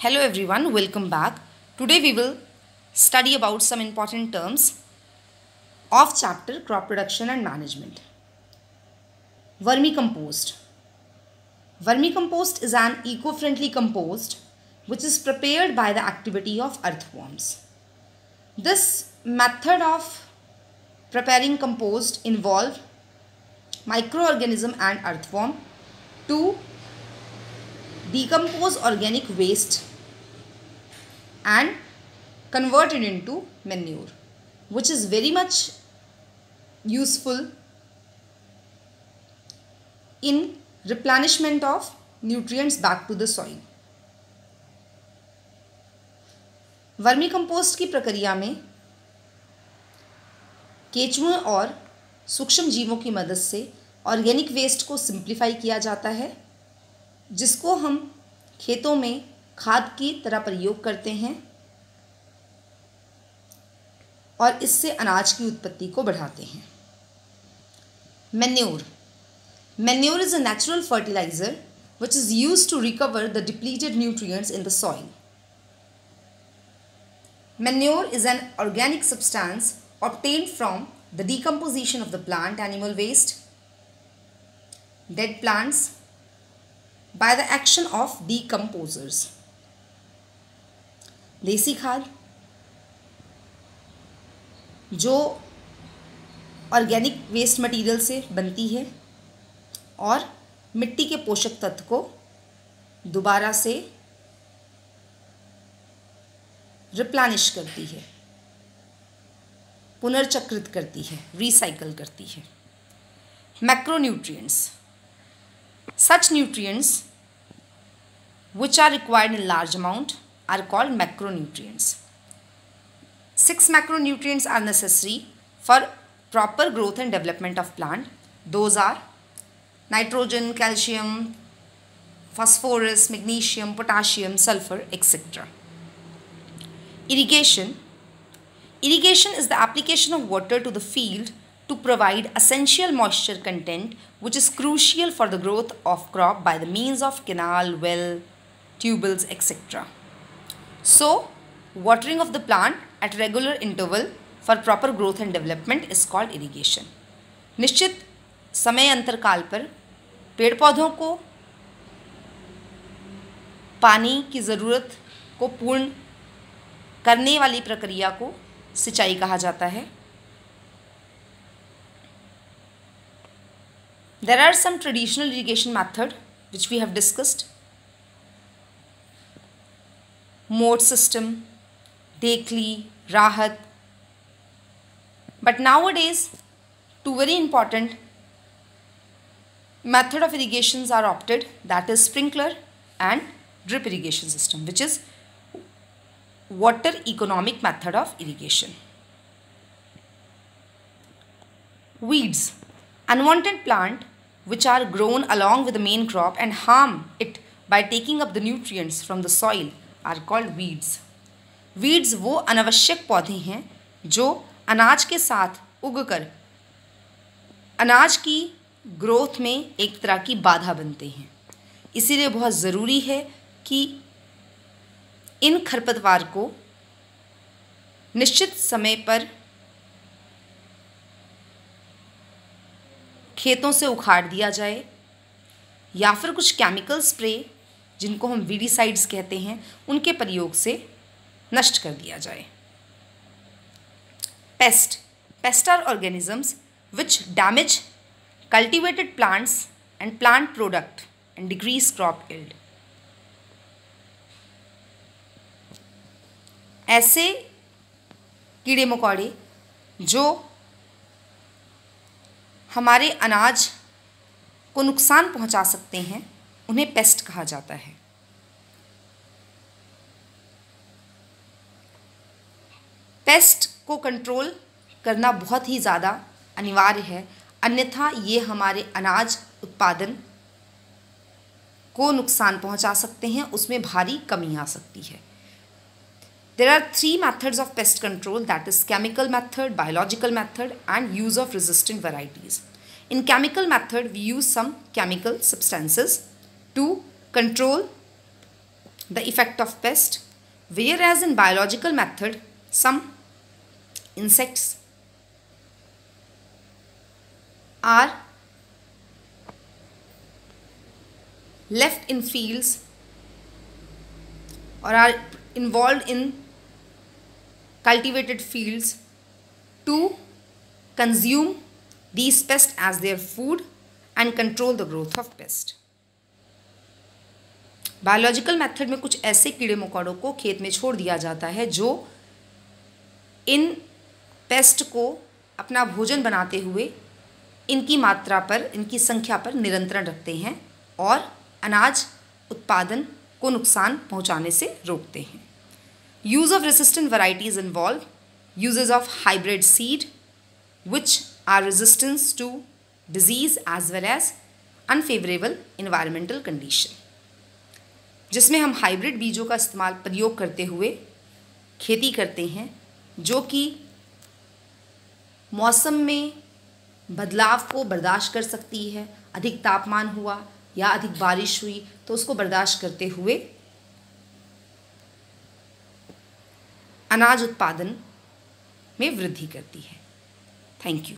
Hello everyone, welcome back. Today we will study about some important terms of chapter Crop Production and Management. Vermicompost. Vermicompost is an eco-friendly compost which is prepared by the activity of earthworms. This method of preparing compost involves microorganism and earthworm to decompose organic waste and convert it into manure, which is very much useful in replenishment of nutrients back to the soil. Vermi compost की प्रक्रिया में केंचुओं और सूक्ष्म जीवों की मदद से ऑर्गेनिक वेस्ट को सिंप्लीफाई किया जाता है, जिसको हम खेतों में खाद की तरह प्रयोग करते हैं और इससे अनाज की उत्पत्ति को बढ़ाते हैं. Manure. Manure is a natural fertilizer which is used to recover the depleted nutrients in the soil. Manure is an organic substance obtained from the decomposition of the plant animal waste, dead plants, by the action of decomposers. देसी खाद जो organic waste material से बनती है और मिट्टी के पोषक तत्व को दोबारा से रिप्लेनिश करती है, पुनर्चक्रित करती है, रिसाइकल करती है. Macronutrients. Such nutrients which are required in large amount are called macronutrients. 6 macronutrients are necessary for proper growth and development of plant. Those are nitrogen, calcium, phosphorus, magnesium, potassium, sulfur, etc. Irrigation. Irrigation is the application of water to the field to provide essential moisture content which is crucial for the growth of crop by the means of canal, well, tubules, etc. So, watering of the plant at regular interval for proper growth and development is called irrigation. निश्चित समय अंतरकाल पर पेड़ पौधों को पानी की ज़रूरत को पूर्ण करने वाली प्रक्रिया को सिंचाई कहा जाता है. There are some traditional irrigation method which we have discussed. Moat system, Dekli, Rahat. But nowadays, two very important method of irrigations are opted, that is sprinkler and drip irrigation system, which is water economic method of irrigation. Weeds. Unwanted plant which are grown along with the main crop and harm it by taking up the nutrients from the soil are called weeds. Weeds वो अनावश्यक पौधे हैं जो अनाज के साथ उगकर अनाज की ग्रोथ में एक तरह की बाधा बनते हैं. इसीलिए बहुत ज़रूरी है कि इन खरपतवार को निश्चित समय पर खेतों से उखाड़ दिया जाए या फिर कुछ केमिकल स्प्रे जिनको हम वीडीसाइड्स कहते हैं उनके प्रयोग से नष्ट कर दिया जाए. Pest. Pest are organisms which damage cultivated plants and plant product and decrease crop yield. ऐसे कीड़े मकोड़े जो हमारे अनाज को नुकसान पहुंचा सकते हैं उन्हें पेस्ट कहा जाता है. पेस्ट को कंट्रोल करना बहुत ही ज़्यादा अनिवार्य है, अन्यथा ये हमारे अनाज उत्पादन को नुकसान पहुंचा सकते हैं, उसमें भारी कमी आ सकती है. There are 3 methods of pest control, that is chemical method, biological method and use of resistant varieties. In chemical method, we use some chemical substances to control the effect of pest, whereas in biological method some insects are left in fields or are involved in cultivated fields to consume these pests as their food and control the growth of pest. Biological method में कुछ ऐसे कीड़े मकोड़ों को खेत में छोड़ दिया जाता है जो इन पेस्ट को अपना भोजन बनाते हुए इनकी मात्रा पर, इनकी संख्या पर नियंत्रण रखते हैं और अनाज उत्पादन को नुकसान पहुंचाने से रोकते हैं. Use of resistant varieties involve uses of hybrid seed which are resistant to disease as well as unfavorable environmental condition, जिसमें हम हाइब्रिड बीजों का प्रयोग करते हुए खेती करते हैं जो कि मौसम में बदलाव को बर्दाश्त कर सकती है. अधिक तापमान हुआ या अधिक बारिश हुई तो उसको बर्दाश्त करते हुए अनाज उत्पादन में वृद्धि करती है. Thank you.